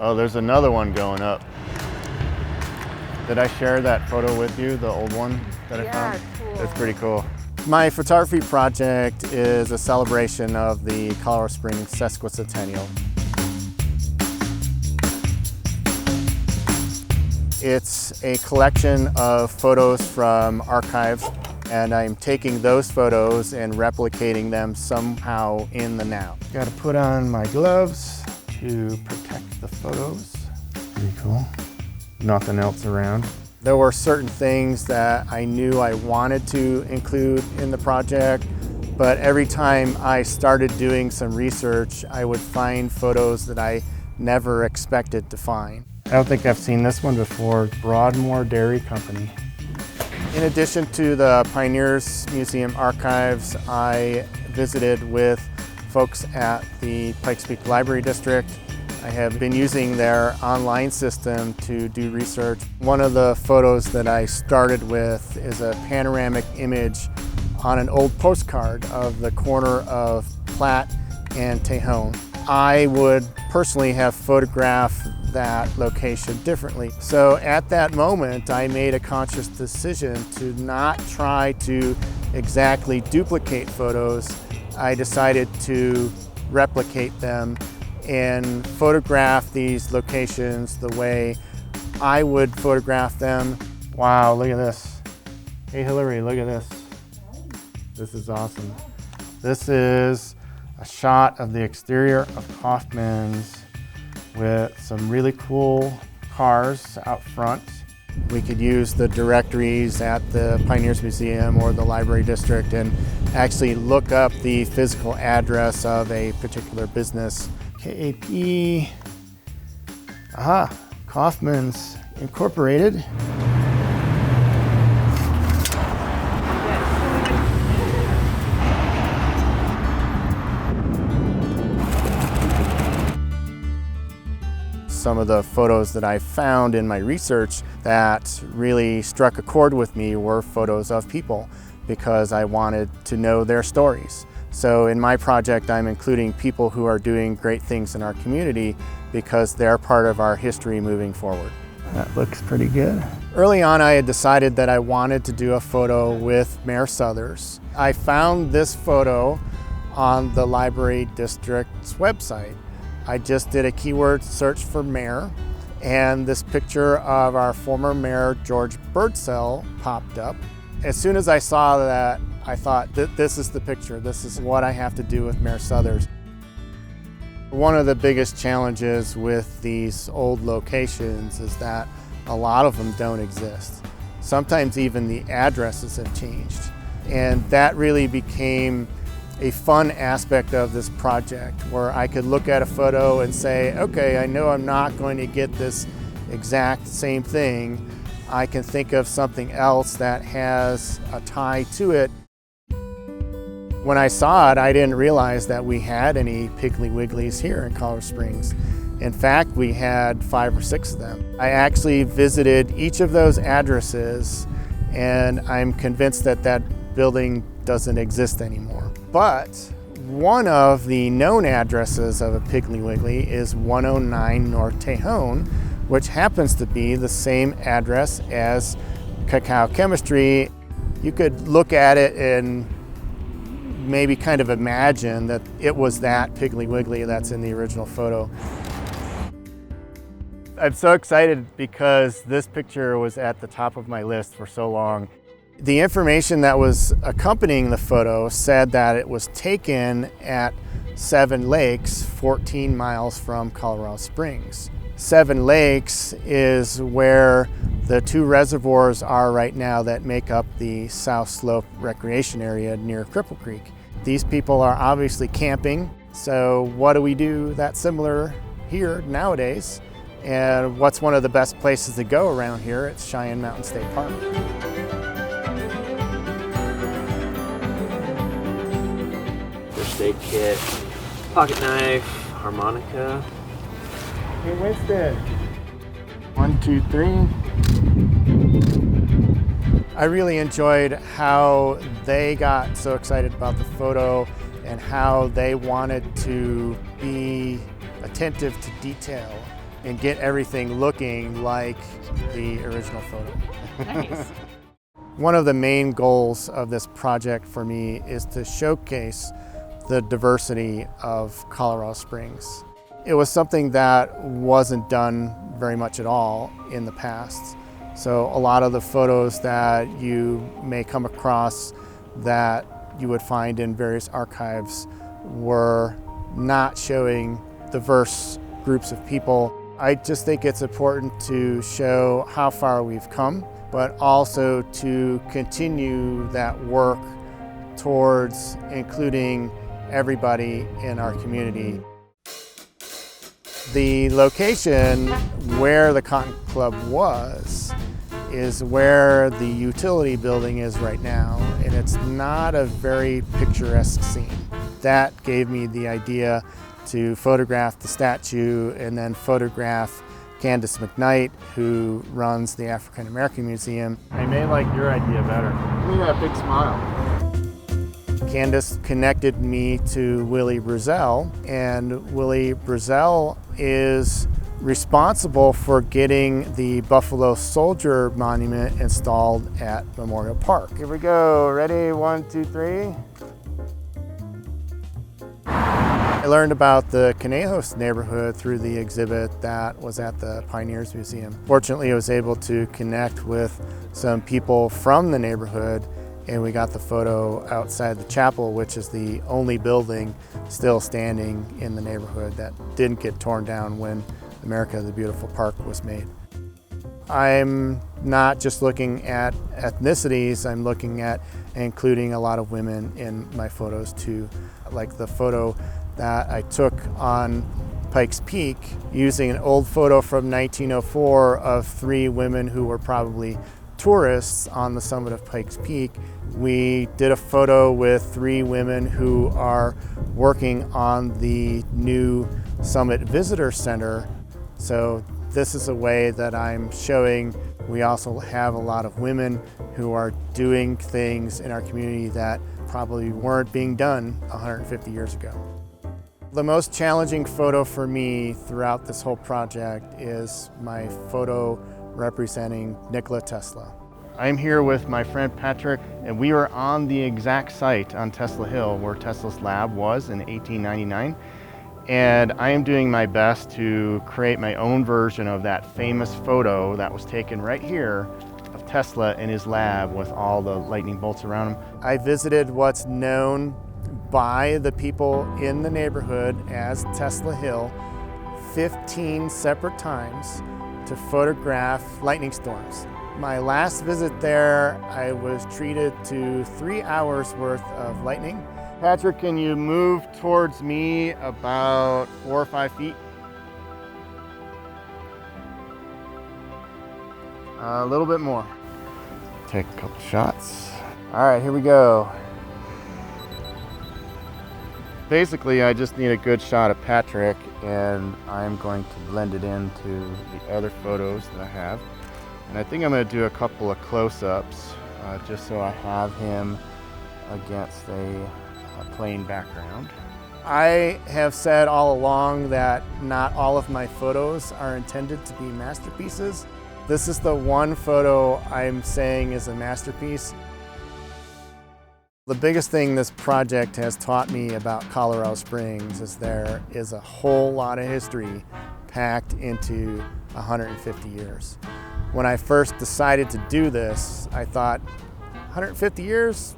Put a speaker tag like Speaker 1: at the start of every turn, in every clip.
Speaker 1: Oh, there's another one going up. Did I share that photo with you, the old one that I found?
Speaker 2: Yeah, cool.
Speaker 1: It's pretty cool. My photography project is a celebration of the Colorado Springs sesquicentennial. It's a collection of photos from archives, and I'm taking those photos and replicating them somehow in the now. Got to put on my gloves to protect the photos. Pretty cool. Nothing else around. There were certain things that I knew I wanted to include in the project, but every time I started doing some research, I would find photos that I never expected to find. I don't think I've seen this one before. Broadmoor Dairy Company. In addition to the Pioneers Museum archives, I visited with folks at the Pikes Peak Library District. I have been using their online system to do research. One of the photos that I started with is a panoramic image on an old postcard of the corner of Platte and Tejon. I would personally have photographed that location differently. So at that moment, I made a conscious decision to not try to exactly duplicate photos. I decided to replicate them and photograph these locations the way I would photograph them. Wow, look at this. Hey Hillary, look at this. This is awesome. This is a shot of the exterior of Kaufman's with some really cool cars out front. We could use the directories at the Pioneers Museum or the Library District and actually look up the physical address of a particular business. KAP, aha, Kaufman's Incorporated. Some of the photos that I found in my research that really struck a chord with me were photos of people because I wanted to know their stories. So in my project, I'm including people who are doing great things in our community because they're part of our history moving forward. That looks pretty good. Early on, I had decided that I wanted to do a photo with Mayor Southers. I found this photo on the Library District's website. I just did a keyword search for mayor, and this picture of our former mayor, George Birdsell, popped up. As soon as I saw that, I thought, this is the picture. This is what I have to do with Mayor Southers. One of the biggest challenges with these old locations is that a lot of them don't exist. Sometimes even the addresses have changed. And that really became a fun aspect of this project where I could look at a photo and say, okay, I know I'm not going to get this exact same thing. I can think of something else that has a tie to it. When I saw it, I didn't realize that we had any Piggly Wigglies here in Colorado Springs. In fact, we had 5 or 6 of them. I actually visited each of those addresses, and I'm convinced that that building doesn't exist anymore. But one of the known addresses of a Piggly Wiggly is 109 North Tejon, which happens to be the same address as Cacao Chemistry. You could look at it and maybe kind of imagine that it was that Piggly Wiggly that's in the original photo. I'm so excited because this picture was at the top of my list for so long. The information that was accompanying the photo said that it was taken at Seven Lakes, 14 miles from Colorado Springs. Seven Lakes is where the 2 reservoirs are right now that make up the South Slope recreation area near Cripple Creek. These people are obviously camping, so what do we do that's similar here nowadays? And what's one of the best places to go around here? It's Cheyenne Mountain State Park.
Speaker 3: First aid kit, pocket knife, harmonica.
Speaker 1: Hey Winston. 1, 2, 3. I really enjoyed how they got so excited about the photo and how they wanted to be attentive to detail and get everything looking like the original photo.
Speaker 2: Nice.
Speaker 1: One of the main goals of this project for me is to showcase the diversity of Colorado Springs. It was something that wasn't done very much at all in the past. So a lot of the photos that you may come across that you would find in various archives were not showing diverse groups of people. I just think it's important to show how far we've come, but also to continue that work towards including everybody in our community. The location where the Cotton Club was is where the utility building is right now, and it's not a very picturesque scene. That gave me the idea to photograph the statue and then photograph Candace McKnight, who runs the African American Museum.
Speaker 4: I may like your idea better. Look at that big smile.
Speaker 1: Candace connected me to Willie Brazel, and Willie Brazel is responsible for getting the Buffalo Soldier Monument installed at Memorial Park. Here we go, ready, 1, 2, 3. I learned about the Conejos neighborhood through the exhibit that was at the Pioneers Museum. Fortunately, I was able to connect with some people from the neighborhood, and we got the photo outside the chapel, which is the only building still standing in the neighborhood that didn't get torn down when America the Beautiful Park was made. I'm not just looking at ethnicities, I'm looking at including a lot of women in my photos too. Like the photo that I took on Pikes Peak using an old photo from 1904 of 3 women who were probably tourists on the summit of Pikes Peak. We did a photo with 3 women who are working on the new Summit Visitor Center. So this is a way that I'm showing we also have a lot of women who are doing things in our community that probably weren't being done 150 years ago. The most challenging photo for me throughout this whole project is my photo representing Nikola Tesla. I'm here with my friend Patrick, and we were on the exact site on Tesla Hill where Tesla's lab was in 1899. And I am doing my best to create my own version of that famous photo that was taken right here of Tesla in his lab with all the lightning bolts around him. I visited what's known by the people in the neighborhood as Tesla Hill 15 separate times to photograph lightning storms. My last visit there, I was treated to 3 hours worth of lightning. Patrick, can you move towards me about 4 or 5 feet? A little bit more. Take a couple shots. All right, here we go. Basically, I just need a good shot of Patrick, and I'm going to blend it into the other photos that I have. And I think I'm going to do a couple of close-ups just so I have him against a plain background. I have said all along that not all of my photos are intended to be masterpieces. This is the one photo I'm saying is a masterpiece. The biggest thing this project has taught me about Colorado Springs is there is a whole lot of history packed into 150 years. When I first decided to do this, I thought, 150 years?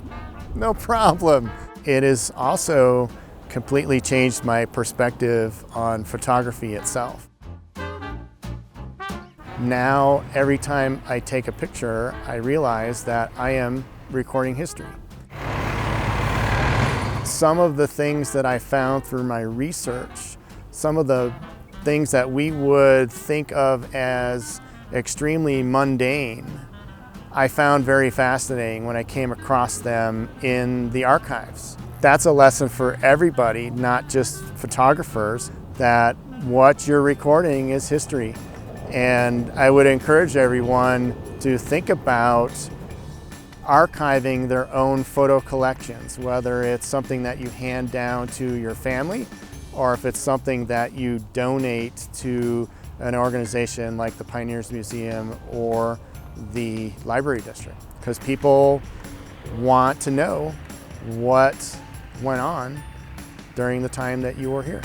Speaker 1: No problem. It has also completely changed my perspective on photography itself. Now, every time I take a picture, I realize that I am recording history. Some of the things that I found through my research, some of the things that we would think of as extremely mundane, I found very fascinating when I came across them in the archives. That's a lesson for everybody, not just photographers, that what you're recording is history. And I would encourage everyone to think about archiving their own photo collections, whether it's something that you hand down to your family or if it's something that you donate to an organization like the Pioneers Museum or the Library District, because people want to know what went on during the time that you were here.